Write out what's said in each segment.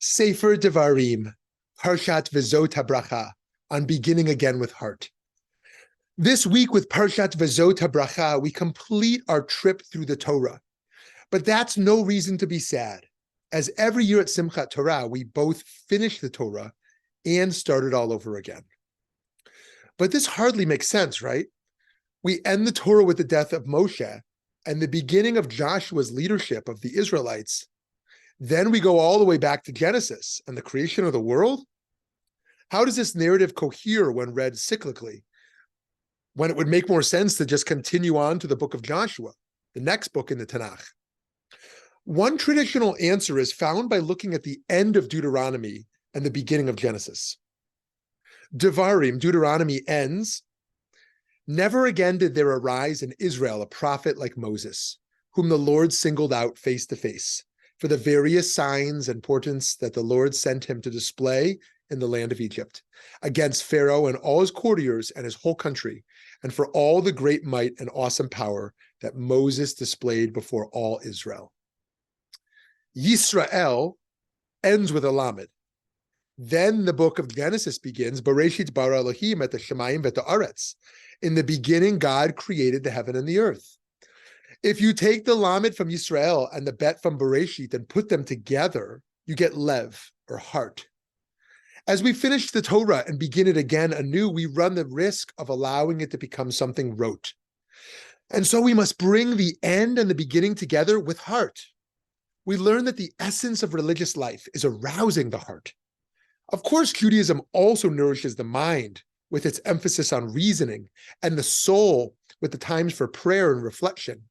Sefer Devarim, Parshat Vezot HaBerachah, on beginning again with heart. This week with Parshat Vezot HaBerachah, we complete our trip through the Torah. But that's no reason to be sad, as every year at Simchat Torah, we both finish the Torah and start it all over again. But this hardly makes sense, right? We end the Torah with the death of Moshe and the beginning of Joshua's leadership of the Israelites. Then we go all the way back to Genesis and the creation of the world. How does this narrative cohere when read cyclically, when it would make more sense to just continue on to the book of Joshua, the next book in the Tanakh? One traditional answer is found by looking at the end of Deuteronomy and the beginning of Genesis. Devarim, Deuteronomy, ends, "Never again did there arise in Israel a prophet like Moses, whom the Lord singled out face to face, for the various signs and portents that the Lord sent him to display in the land of Egypt, against Pharaoh and all his courtiers and his whole country, and for all the great might and awesome power that Moses displayed before all Israel." Yisrael ends with a lamed. Then the book of Genesis begins, Bereshit bara Elohim et hashamayim v'et haaretz. In the beginning, God created the heaven and the earth. If you take the lamed from Yisrael and the bet from Bereshit and put them together, you get lev, or heart. As we finish the Torah and begin it again anew, we run the risk of allowing it to become something rote. And so we must bring the end and the beginning together with heart. We learn that the essence of religious life is arousing the heart. Of course, Judaism also nourishes the mind with its emphasis on reasoning, and the soul with the times for prayer and reflection.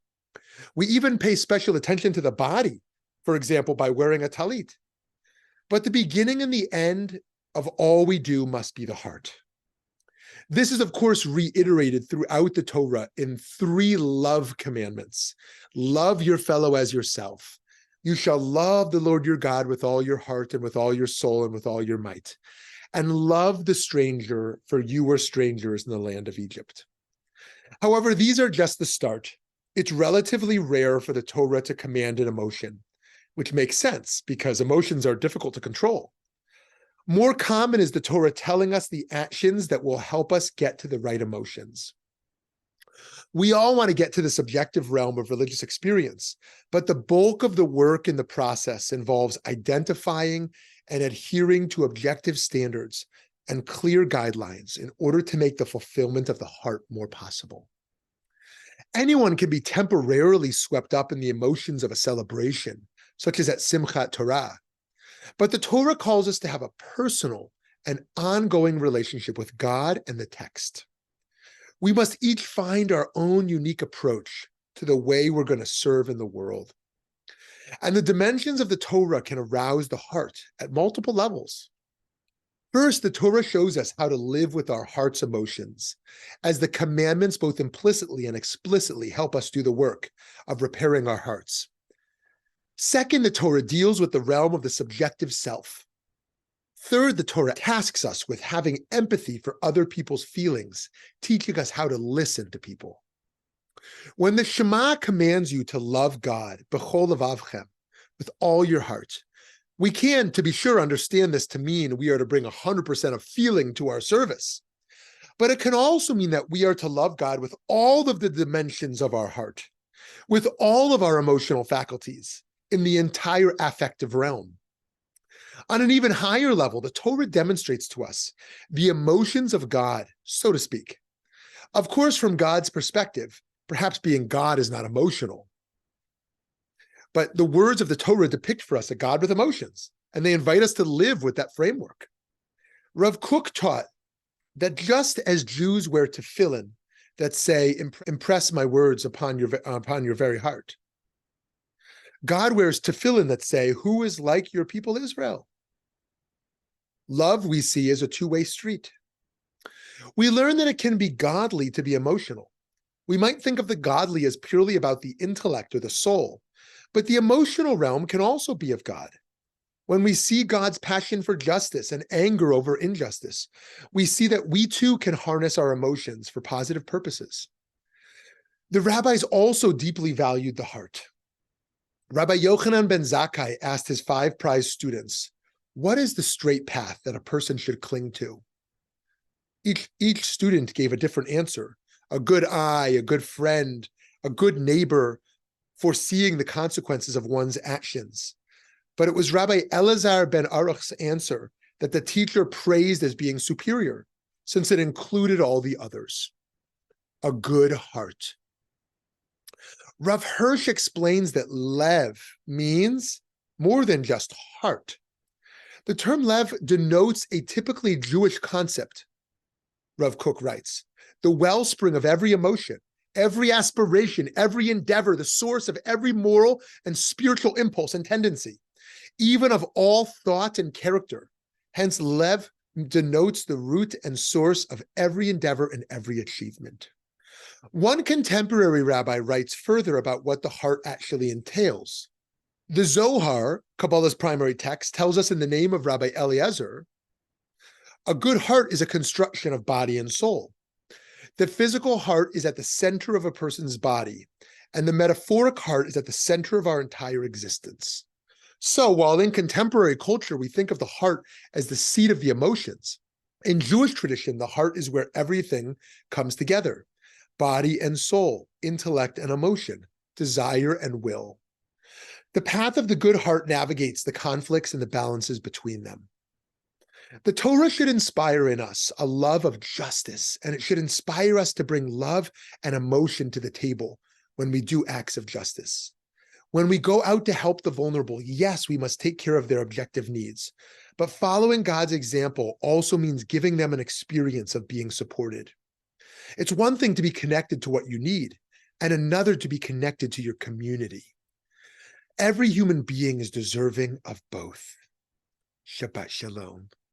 We even pay special attention to the body, for example, by wearing a talit. But the beginning and the end of all we do must be the heart. This is, of course, reiterated throughout the Torah in 3 love commandments. Love your fellow as yourself. You shall love the Lord your God with all your heart and with all your soul and with all your might. And love the stranger, for you were strangers in the land of Egypt. However, these are just the start. It's relatively rare for the Torah to command an emotion, which makes sense because emotions are difficult to control. More common is the Torah telling us the actions that will help us get to the right emotions. We all want to get to the subjective realm of religious experience, but the bulk of the work in the process involves identifying and adhering to objective standards and clear guidelines in order to make the fulfillment of the heart more possible. Anyone can be temporarily swept up in the emotions of a celebration, such as at Simchat Torah, but the Torah calls us to have a personal and ongoing relationship with God and the text. We must each find our own unique approach to the way we're going to serve in the world. And the dimensions of the Torah can arouse the heart at multiple levels. First, the Torah shows us how to live with our heart's emotions, as the commandments both implicitly and explicitly help us do the work of repairing our hearts. Second, the Torah deals with the realm of the subjective self. Third, the Torah tasks us with having empathy for other people's feelings, teaching us how to listen to people. When the Shema commands you to love God, b'chol levavchem, with all your heart, we can, to be sure, understand this to mean we are to bring 100% of feeling to our service. But it can also mean that we are to love God with all of the dimensions of our heart, with all of our emotional faculties, in the entire affective realm. On an even higher level, the Torah demonstrates to us the emotions of God, so to speak. Of course, from God's perspective, perhaps being God is not emotional. But the words of the Torah depict for us a God with emotions, and they invite us to live with that framework. Rav Kook taught that just as Jews wear tefillin that say, "Impress my words upon your very heart," God wears tefillin that say, "Who is like your people Israel?" Love, we see, is a two-way street. We learn that it can be godly to be emotional. We might think of the godly as purely about the intellect or the soul, but the emotional realm can also be of God. When we see God's passion for justice and anger over injustice, we see that we too can harness our emotions for positive purposes. The rabbis also deeply valued the heart. Rabbi Yochanan ben Zakkai asked his 5 prize students, What is the straight path that a person should cling to? Each student gave a different answer. A good eye, a good friend, a good neighbor, foreseeing the consequences of one's actions. But it was Rabbi Elazar ben Aruch's answer that the teacher praised as being superior, since it included all the others. A good heart. Rav Hirsch explains that lev means more than just heart. The term lev denotes a typically Jewish concept. Rav Kook writes, the wellspring of every emotion, every aspiration, every endeavor, the source of every moral and spiritual impulse and tendency, even of all thought and character. Hence, lev denotes the root and source of every endeavor and every achievement. One contemporary rabbi writes further about what the heart actually entails. The Zohar, Kabbalah's primary text, tells us in the name of Rabbi Eliezer, a good heart is a construction of body and soul. The physical heart is at the center of a person's body, and the metaphoric heart is at the center of our entire existence. So while in contemporary culture, we think of the heart as the seat of the emotions, in Jewish tradition, the heart is where everything comes together: body and soul, intellect and emotion, desire and will. The path of the good heart navigates the conflicts and the balances between them. The Torah should inspire in us a love of justice, and it should inspire us to bring love and emotion to the table when we do acts of justice. When we go out to help the vulnerable, yes, we must take care of their objective needs, but following God's example also means giving them an experience of being supported. It's one thing to be connected to what you need, and another to be connected to your community. Every human being is deserving of both. Shabbat Shalom.